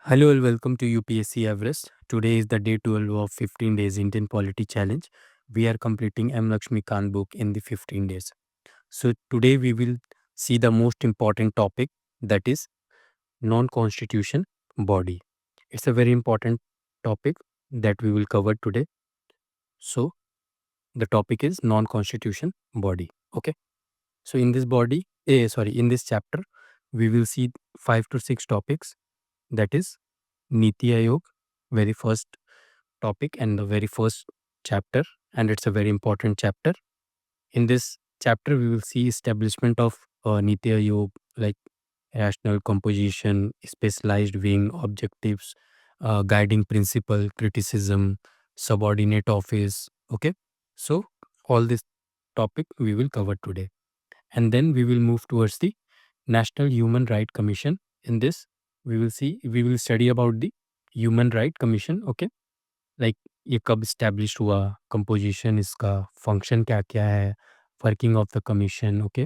Hello and welcome to UPSC Everest. Today is the day 12 of 15 days Indian Polity Challenge. We are completing M. Lakshmikant book in the 15 days. So today we will see the most important topic, that is non-constitution body. It's a very important topic that we will cover today. So the topic is non-constitution body. Okay. So in in this chapter, we will see 5 to 6 topics, that is Niti Aayog, very first topic and the very first chapter, and it's a very important chapter. In this chapter, we will see establishment of Niti Aayog, like rational composition, specialized wing, objectives, guiding principle, criticism, subordinate office. Okay, so all this topic we will cover today, and then we will move towards the National Human Right Commission. In this, we will study about the Human Right Commission. Okay, like ये कब establish हुआ, composition इसका, function क्या-क्या है, working of the commission, okay,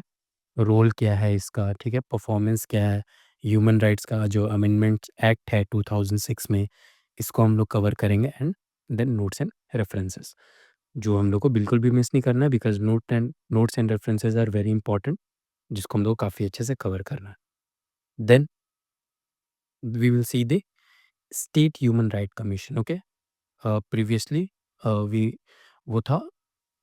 role क्या है इसका, ठीक है, परफॉर्मेंस क्या है, ह्यूमन राइट्स का जो अमेंडमेंट्स एक्ट है 2006 में, इसको हम लोग कवर करेंगे, and then notes and references, जो हम लोग को बिल्कुल भी मिस नहीं करना है, because notes and references are very important, जिसको हम लोग काफ़ी अच्छे से कवर करना है। Then we will see the state human right commission, okay. Previously we वो था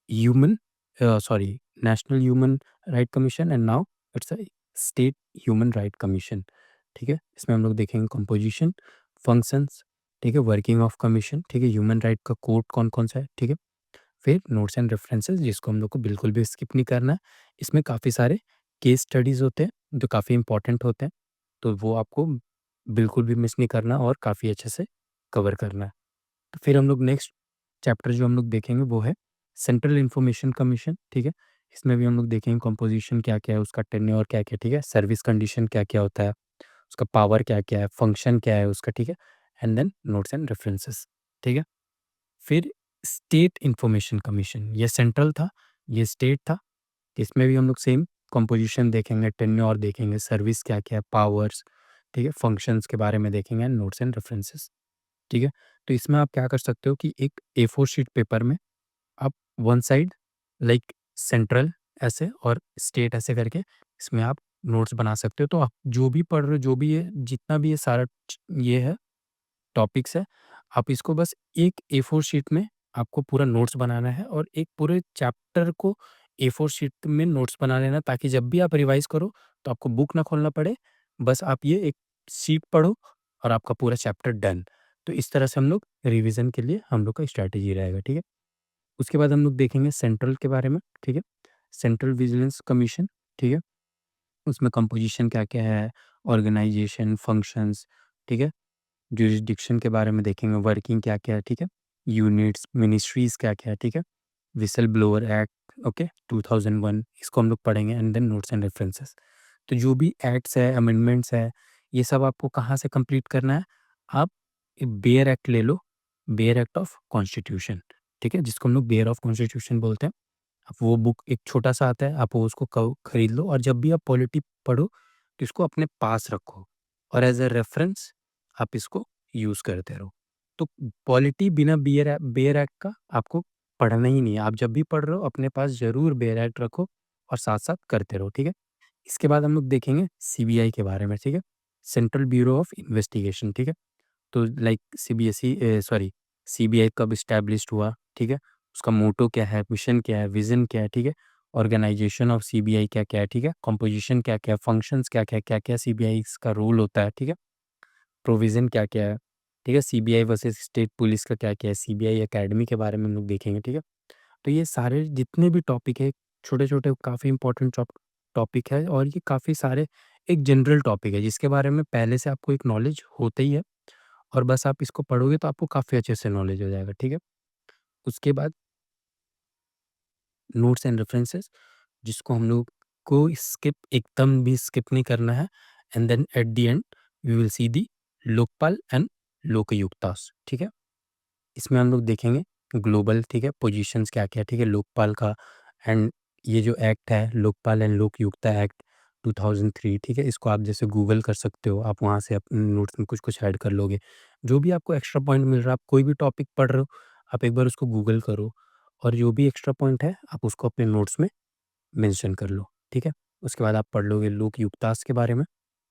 human national human right commission, and now it's a state human right commission, ठीक है। इसमें हम लोग देखेंगे कंपोजिशन, फंक्शंस, ठीक है, वर्किंग ऑफ कमीशन, ठीक है, ह्यूमन राइट का कोड कौन कौन सा है, ठीक है, फिर नोट्स एंड रेफरेंसेस, जिसको हम लोग को बिल्कुल भी स्किप नहीं करना है। इसमें काफ़ी सारे केस स्टडीज़ होते हैं जो काफ़ी इंपॉर्टेंट होते हैं, तो वो आपको बिल्कुल भी मिस नहीं करना और काफ़ी अच्छे से कवर करना है। तो फिर हम लोग नेक्स्ट चैप्टर जो हम लोग देखेंगे वो है सेंट्रल इंफॉर्मेशन कमीशन, ठीक है। इसमें भी हम लोग देखेंगे कंपोजिशन क्या-क्या है, उसका टेन्योर क्या-क्या, ठीक है, सर्विस कंडीशन क्या-क्या होता है, उसका पावर क्या-क्या है, फंक्शन क्या है उसका, ठीक है, and then notes and references, ठीक है। फिर स्टेट इंफॉर्मेशन कमीशन, ये सेंट्रल था, ये स्टेट था। इसमें भी हम लोग सेम कंपोजिशन देखेंगे, टेन्योर देखेंगे, सर्विस क्या-क्या है, पावर्स, ठीक है, फंक्शंस के बारे में देखेंगे, एंड नोट्स एंड रेफरेंसेस, ठीक है। तो इसमें आप क्या कर सकते हो कि एक A4 शीट पेपर में आप वन साइड लाइक सेंट्रल ऐसे और स्टेट ऐसे करके इसमें आप नोट्स बना सकते हो। तो आप जो भी पढ़ रहे हो, जो भी ये जितना भी ये सारा ये है टॉपिक्स है, आप इसको बस एक A4 शीट में आपको पूरा नोट्स बनाना है और एक पूरे चैप्टर को A4 शीट में नोट्स बना लेना, ताकि जब भी आप रिवाइज़ करो तो आपको बुक ना खोलना पड़े। बस आप ये एक शीट पढ़ो और आपका पूरा चैप्टर डन। तो इस तरह से हम लोग रिवीज़न के लिए हम लोग का स्ट्रैटेजी रहेगा, ठीक है? उसके बाद हम लोग देखेंगे सेंट्रल के बारे में, ठीक है? सेंट्रल विजिलेंस कमीशन, ठीक है? उसमें कंपोज़िशन क्या-क्या है, ऑर्गनाइज़ेशन, फंक्शंस, ठीक है? ज्यूरिसडिक्शन के बारे में देखेंगे, वर्किंग क्या-क्या है, ठीक है? यूनिट्स, मिनिस्ट्रीज़ क्या-क्या है, ठीक है? व्हिसल ब्लोअर एक्ट, ओके, 2001, इसको हम लोग पढ़ेंगे, and then notes and references. तो जो भी एक्ट्स है, अमेंडमेंट्स है, ये सब आपको कहाँ से कंप्लीट करना है? आप बेयर एक्ट ले लो, बेयर एक्ट ऑफ कॉन्स्टिट्यूशन, ठीक है? जिसको हम लोग बेयर ऑफ कॉन्स्टिट्यूशन बोलते हैं। आप वो बुक एक छोटा-सा आता है, आप वो उसको खरीद लो, और जब भी आप पॉलिटी पढ़ो, तो इसको अपने पास रखो और एज़ अ रेफरेंस आप इसको यूज़ करते रहो। तो पॉलिटी बिना बेयर एक्ट का आपको पढ़ना ही नहीं है। आप जब भी पढ़ रहे हो अपने पास ज़रूर बेयर एक्ट रखो और साथ-साथ करते रहो, ठीक है? इसके बाद हम लोग देखेंगे सीबीआई के बारे में, ठीक है? सेंट्रल ब्यूरो ऑफ इन्वेस्टिगेशन, ठीक है? तो लाइक सीबीआई कब एस्टैब्लिश्ड हुआ, ठीक है? उसका मोटो क्या है, मिशन क्या है, विज़न क्या है, ठीक है? ऑर्गनाइज़ेशन ऑफ सीबीआई क्या-क्या है, ठीक है? कंपोज़िशन क्या-क्या है, फंक्शंस क्या-क्या है, क्या-क्या सीबीआई का रोल होता है, ठीक है? प्रोविज़न क्या-क्या है, ठीक है? सीबीआई वर्सेस स्टेट पुलिस का क्या-क्या है, सीबीआई अकेडमी के बारे में हम लोग देखेंगे, ठीक है? तो ये सारे जितने भी टॉपिक है, छोटे-छोटे काफ़ी इंपॉर्टेंट टॉपिक है, और ये काफ़ी सारे एक जनरल टॉपिक है, जिसके बारे में पहले से आपको एक नॉलेज होता ही है, और बस आप इसको पढ़ोगे तो आपको काफ़ी अच्छे से नॉलेज हो जाएगा, ठीक है? उसके बाद नोट्स एंड रेफरेंसेस, जिसको हम लोग को स्किप एकदम भी स्किप नहीं करना है, and then at the end we will see the Lokpal and Lokayuktas, ठीक है? इसमें हम लोग देखेंगे ग्लोबल, ठीक है, पोजीशंस क्या-क्या है, ठीक है, लोकपाल का, एंड ये जो एक्ट है लोकपाल एंड लोकयुक्ता एक्ट, 2003, ठीक है? इसको आप जैसे गूगल कर सकते हो, आप वहाँ से अपने नोट्स में कुछ-कुछ ऐड कर लोगे। जो भी आपको एक्स्ट्रा पॉइंट मिल रहा है, आप कोई भी टॉपिक पढ़ रहे हो, आप एक बार उसको गूगल करो और जो भी एक्स्ट्रा पॉइंट है, आप उसको अपने नोट्स में मेंशन कर लो, ठीक है? उसके बाद आप पढ़ लोगे लोक युक्तास के बारे में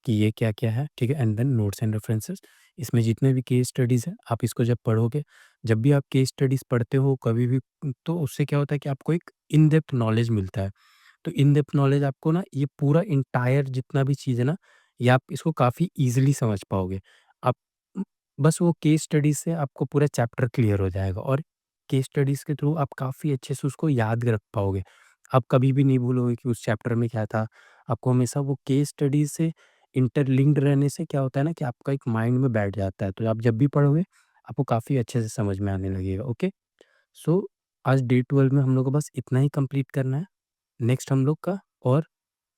कि ये क्या-क्या है, ठीक है? And then notes and references, इसमें जितने भी केस स्टडीज़ हैं, आप इसको जब पढ़ोगे, जब भी आप केस स्टडीज़ पढ़ते हो कभी भी, तो उससे क्या होता है कि आपको एक इन डेप्थ नॉलेज मिलता है। तो इन डेप्थ नॉलेज आपको ना ये पूरा एंटायर जितना भी चीज़ है ना, ये आप इसको काफ़ी ईज़िली समझ पाओगे। आप उम, बस वो केस स्टडीज़ से आपको पूरा चैप्टर क्लियर हो जाएगा और केस स्टडीज़ के थ्रू आप काफ़ी अच्छे से उसको याद रख पाओगे। आप कभी भी नहीं भूलोगे कि उस चैप्टर में क्या था। आपको हमेशा वो केस स्टडीज़ से इंटरलिंक्ड रहने से क्या होता है ना कि आपका एक माइंड में बैठ जाता है। तो आप जब भी पढ़ोगे, आपको काफ़ी अच्छे से समझ में आने लगेगा, ओके? सो आज डे 12 में हम लोग को बस इतना ही कंप्लीट करना है। नेक्स्ट हम लोग का और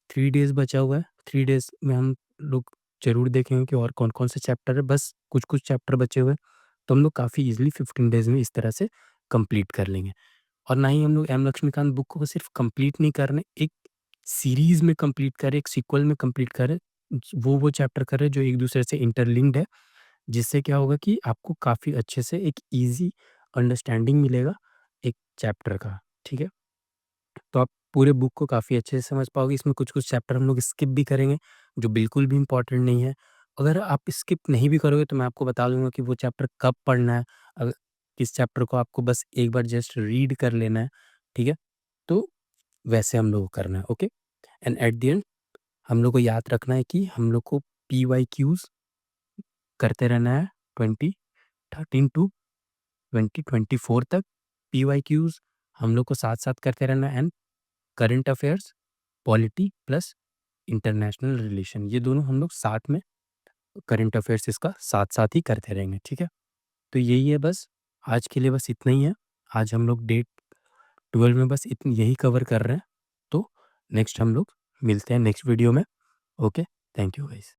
3 डेज़ बचा हुआ है। 3 डेज़ में हम लोग ज़रूर देखेंगे कि और कौन-कौन से चैप्टर है, बस कुछ-कुछ चैप्टर बचे हुए हैं। तो हम लोग काफ़ी ईज़िली 15 डेज़ में इस तरह से कंप्लीट कर लेंगे। और ना ही हम लोग एम लक्ष्मीकांत बुक को सिर्फ़ कंप्लीट नहीं कर रहे, एक सीरीज़ में कंप्लीट कर रहे, एक सीक्वल में कंप्लीट कर रहे। वो चैप्टर कर रहे हैं जो एक-दूसरे से इंटरलिंक्ड है, जिससे क्या होगा कि आपको काफ़ी अच्छे से एक ईज़ी अंडरस्टैंडिंग मिलेगा एक चैप्टर का, ठीक है? तो आप पूरे बुक को काफ़ी अच्छे से समझ पाओगे। इसमें कुछ-कुछ चैप्टर हम लोग स्किप भी करेंगे, जो बिल्कुल भी इम्पोर्टेंट नहीं है। अगर आप स्किप नहीं भी करोगे तो मैं आपको बता दूँगा कि वो चैप्टर कब पढ़ना है। किस चैप्टर को आपको बस एक बार जस्ट रीड कर लेना है, ठीक है? तो वैसे हम लोग को करना है, okay? And eight the and हम लोग को याद रखना है कि हम लोग को पीवाईक्यूज़ करते रहना है 2013 टू 2024 तक। पीवाईक्यूज़ हम लोग को साथ-साथ करते रहना है and current affairs, polity plus international relation, ये दोनों हम लोग साथ में करंट अफेयर्स इसका साथ-साथ ही करते रहेंगे, ठीक है? तो यही है बस, आज के लिए बस इतना ही है। आज हम लोग डे 12 में बस यही कवर कर रहे हैं। तो नेक्स्ट हम लोग मिलते हैं नेक्स्ट वीडियो में। Okay, thank you guys.